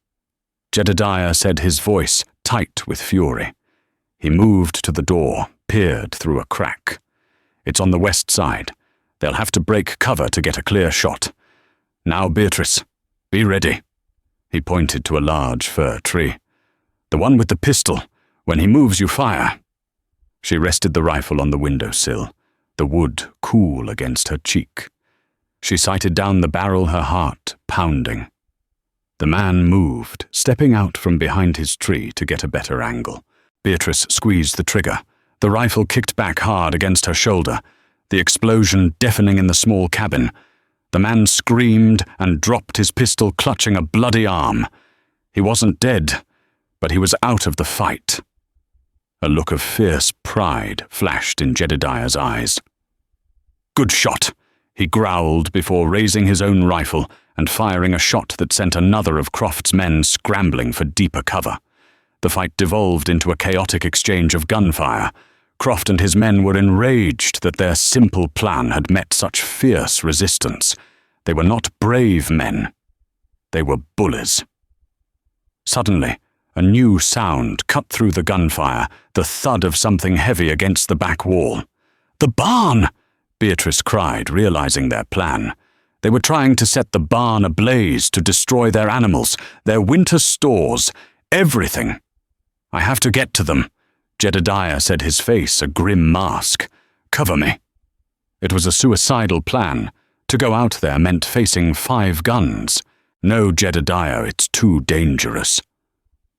Jedediah said, his voice tight with fury. He moved to the door, peered through a crack. "It's on the west side. They'll have to break cover to get a clear shot. Now, Beatrice, be ready." He pointed to a large fir tree. "The one with the pistol. When he moves, you fire." She rested the rifle on the windowsill, the wood cool against her cheek. She sighted down the barrel, her heart pounding. The man moved, stepping out from behind his tree to get a better angle. Beatrice squeezed the trigger. The rifle kicked back hard against her shoulder, the explosion deafening in the small cabin. The man screamed and dropped his pistol, clutching a bloody arm. He wasn't dead, but he was out of the fight. A look of fierce pride flashed in Jedediah's eyes. "Good shot," he growled before raising his own rifle and firing a shot that sent another of Croft's men scrambling for deeper cover. The fight devolved into a chaotic exchange of gunfire. Croft and his men were enraged that their simple plan had met such fierce resistance. They were not brave men. They were bullies. Suddenly, a new sound cut through the gunfire, the thud of something heavy against the back wall. "The barn!" Beatrice cried, realizing their plan. They were trying to set the barn ablaze to destroy their animals, their winter stores, everything. "I have to get to them," Jedediah said, his face a grim mask. "Cover me." It was a suicidal plan. To go out there meant facing 5 guns. "No, Jedediah, it's too dangerous."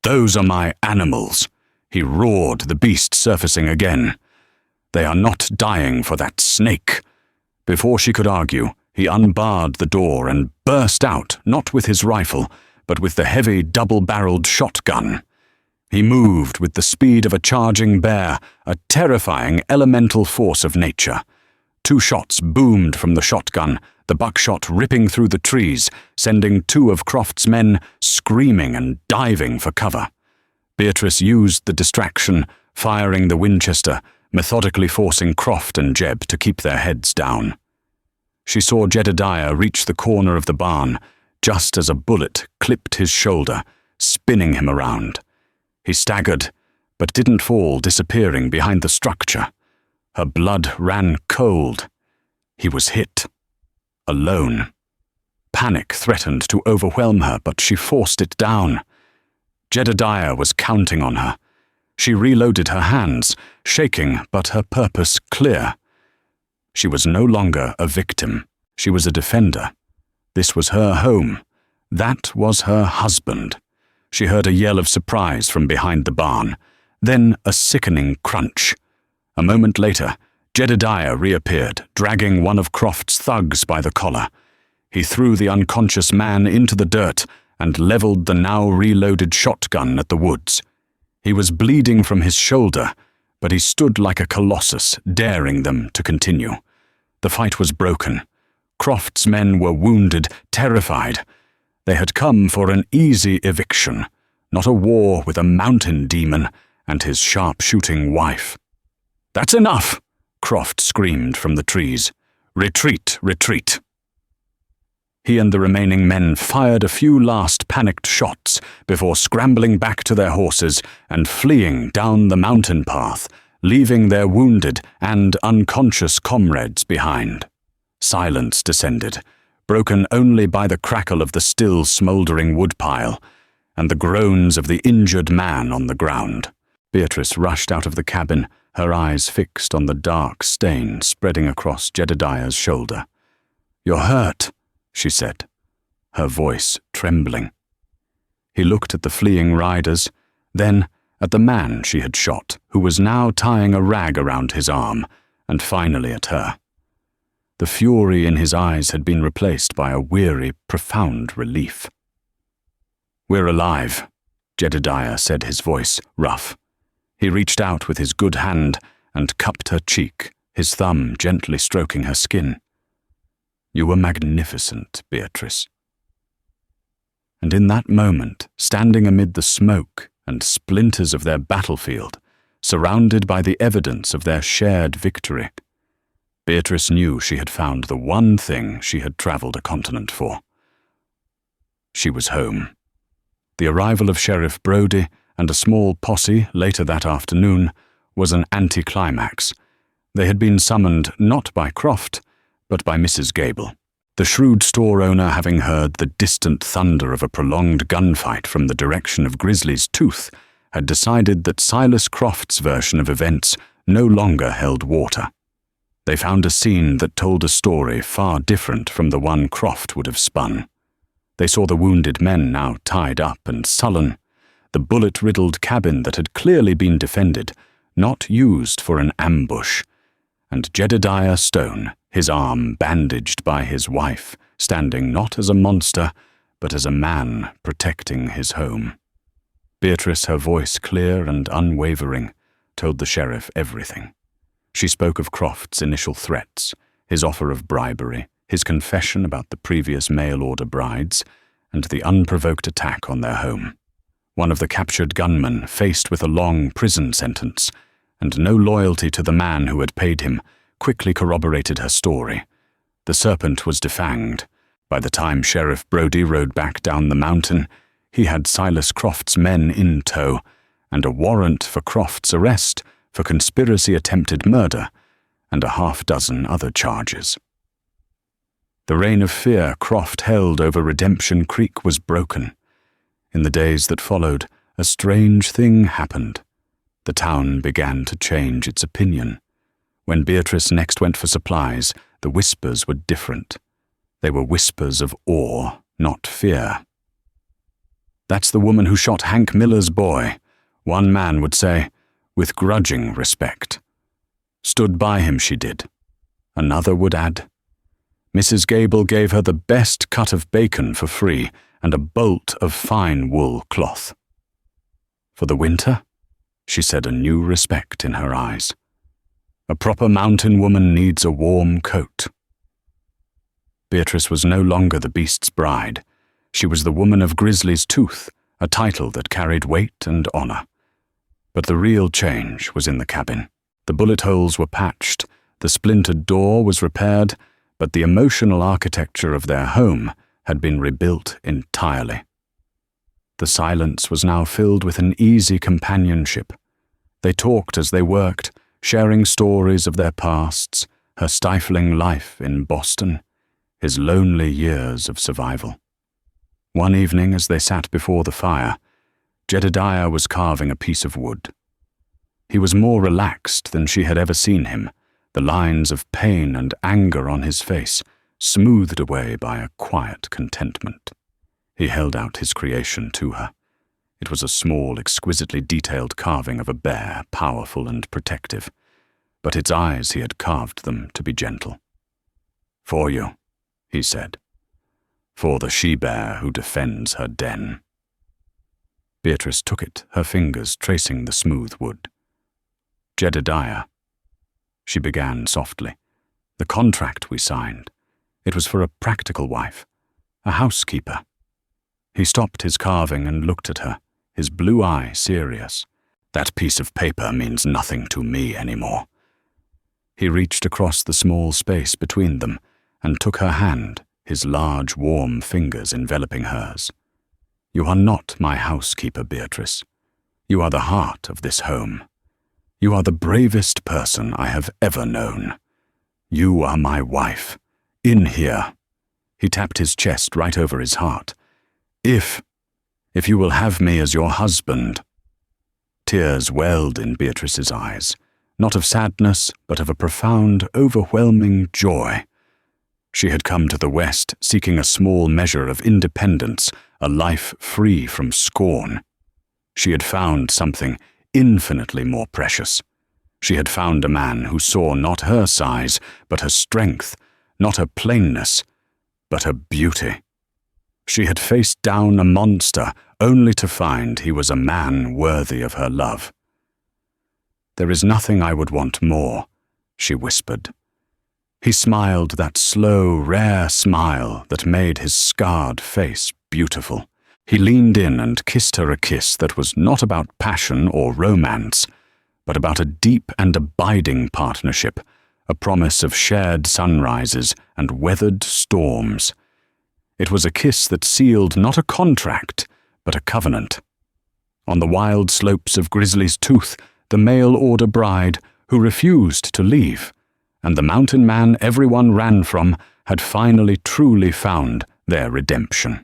"Those are my animals," he roared, the beast surfacing again. "They are not dying for that snake." Before she could argue, he unbarred the door and burst out, not with his rifle, but with the heavy double-barreled shotgun. He moved with the speed of a charging bear, a terrifying elemental force of nature. 2 shots boomed from the shotgun, the buckshot ripping through the trees, sending 2 of Croft's men screaming and diving for cover. Beatrice used the distraction, firing the Winchester, methodically forcing Croft and Jeb to keep their heads down. She saw Jedediah reach the corner of the barn, just as a bullet clipped his shoulder, spinning him around. He staggered, but didn't fall, disappearing behind the structure. Her blood ran cold. He was hit. Alone. Panic threatened to overwhelm her, but she forced it down. Jedediah was counting on her. She reloaded her hands, shaking, but her purpose clear. She was no longer a victim. She was a defender. This was her home. That was her husband. She heard a yell of surprise from behind the barn, then a sickening crunch. A moment later, Jedediah reappeared, dragging one of Croft's thugs by the collar. He threw the unconscious man into the dirt and leveled the now reloaded shotgun at the woods. He was bleeding from his shoulder, but he stood like a colossus, daring them to continue. The fight was broken. Croft's men were wounded, terrified. They had come for an easy eviction, not a war with a mountain demon and his sharp-shooting wife. "That's enough!" Croft screamed from the trees. "Retreat, retreat!" He and the remaining men fired a few last panicked shots before scrambling back to their horses and fleeing down the mountain path, leaving their wounded and unconscious comrades behind. Silence descended, broken only by the crackle of the still smouldering woodpile and the groans of the injured man on the ground. Beatrice rushed out of the cabin, her eyes fixed on the dark stain spreading across Jedediah's shoulder. "You're hurt," she said, her voice trembling. He looked at the fleeing riders, then at the man she had shot, who was now tying a rag around his arm, and finally at her. The fury in his eyes had been replaced by a weary, profound relief. "We're alive," Jedediah said, his voice rough. He reached out with his good hand and cupped her cheek, his thumb gently stroking her skin. "You were magnificent, Beatrice." And in that moment, standing amid the smoke and splinters of their battlefield, surrounded by the evidence of their shared victory, Beatrice knew she had found the one thing she had traveled a continent for. She was home. The arrival of Sheriff Brodie and a small posse later that afternoon was an anticlimax. They had been summoned not by Croft, but by Mrs. Gable. The shrewd store owner, having heard the distant thunder of a prolonged gunfight from the direction of Grizzly's Tooth, had decided that Silas Croft's version of events no longer held water. They found a scene that told a story far different from the one Croft would have spun. They saw the wounded men now tied up and sullen, the bullet-riddled cabin that had clearly been defended, not used for an ambush, and Jedediah Stone, his arm bandaged by his wife, standing not as a monster, but as a man protecting his home. Beatrice, her voice clear and unwavering, told the sheriff everything. She spoke of Croft's initial threats, his offer of bribery, his confession about the previous mail-order brides, and the unprovoked attack on their home. One of the captured gunmen, faced with a long prison sentence, and no loyalty to the man who had paid him, quickly corroborated her story. The serpent was defanged. By the time Sheriff Brodie rode back down the mountain, he had Silas Croft's men in tow, and a warrant for Croft's arrest for conspiracy attempted murder, and a half-dozen other charges. The reign of fear Croft held over Redemption Creek was broken. In the days that followed, a strange thing happened. The town began to change its opinion. When Beatrice next went for supplies, the whispers were different. They were whispers of awe, not fear. "That's the woman who shot Hank Miller's boy," one man would say, with grudging respect. "Stood by him, she did," another would add. Mrs. Gable gave her the best cut of bacon for free and a bolt of fine wool cloth. For the winter? She said, a new respect in her eyes. A proper mountain woman needs a warm coat. Beatrice was no longer the beast's bride. She was the woman of Grizzly's Tooth, a title that carried weight and honor. But the real change was in the cabin. The bullet holes were patched, the splintered door was repaired, but the emotional architecture of their home had been rebuilt entirely. The silence was now filled with an easy companionship. They talked as they worked, sharing stories of their pasts, her stifling life in Boston, his lonely years of survival. One evening, as they sat before the fire, Jedediah was carving a piece of wood. He was more relaxed than she had ever seen him, the lines of pain and anger on his face smoothed away by a quiet contentment. He held out his creation to her. It was a small, exquisitely detailed carving of a bear, powerful and protective, but its eyes he had carved them to be gentle. "For you," he said, "for the she-bear who defends her den." Beatrice took it, her fingers tracing the smooth wood. "Jedediah," she began softly, "the contract we signed, it was for a practical wife, a housekeeper." He stopped his carving and looked at her, his blue eye serious. "That piece of paper means nothing to me anymore." He reached across the small space between them and took her hand, his large, warm fingers enveloping hers. "You are not my housekeeper, Beatrice. You are the heart of this home. You are the bravest person I have ever known. You are my wife. In here." He tapped his chest right over his heart. If you will have me as your husband." Tears welled in Beatrice's eyes, not of sadness, but of a profound, overwhelming joy. She had come to the West seeking a small measure of independence, a life free from scorn. She had found something infinitely more precious. She had found a man who saw not her size, but her strength, not her plainness, but her beauty. She had faced down a monster only to find he was a man worthy of her love. "There is nothing I would want more," she whispered. He smiled that slow, rare smile that made his scarred face beautiful. He leaned in and kissed her a kiss that was not about passion or romance, but about a deep and abiding partnership, a promise of shared sunrises and weathered storms. It was a kiss that sealed not a contract, but a covenant. On the wild slopes of Grizzly's Tooth, the mail-order bride who refused to leave, and the mountain man everyone ran from had finally truly found their redemption.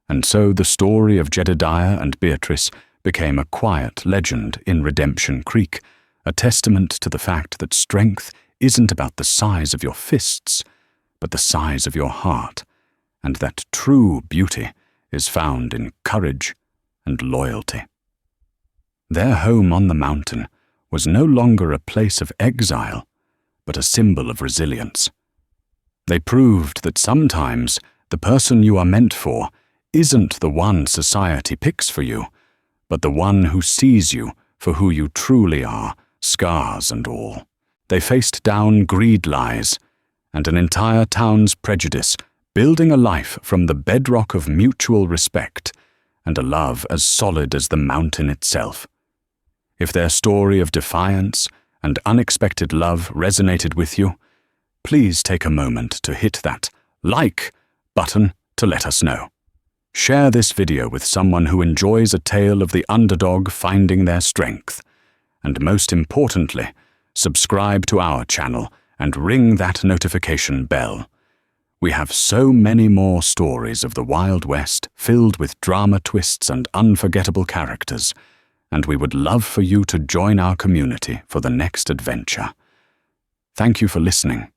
And so the story of Jedediah and Beatrice became a quiet legend in Redemption Creek, a testament to the fact that strength isn't about the size of your fists, but the size of your heart, and that true beauty is found in courage and loyalty. Their home on the mountain was no longer a place of exile, but a symbol of resilience. They proved that sometimes the person you are meant for isn't the one society picks for you, but the one who sees you for who you truly are, scars and all. They faced down greed lies and an entire town's prejudice, building a life from the bedrock of mutual respect and a love as solid as the mountain itself. If their story of defiance and unexpected love resonated with you, please take a moment to hit that like button to let us know. Share this video with someone who enjoys a tale of the underdog finding their strength. And most importantly, subscribe to our channel and ring that notification bell. We have so many more stories of the Wild West filled with drama twists and unforgettable characters, and we would love for you to join our community for the next adventure. Thank you for listening.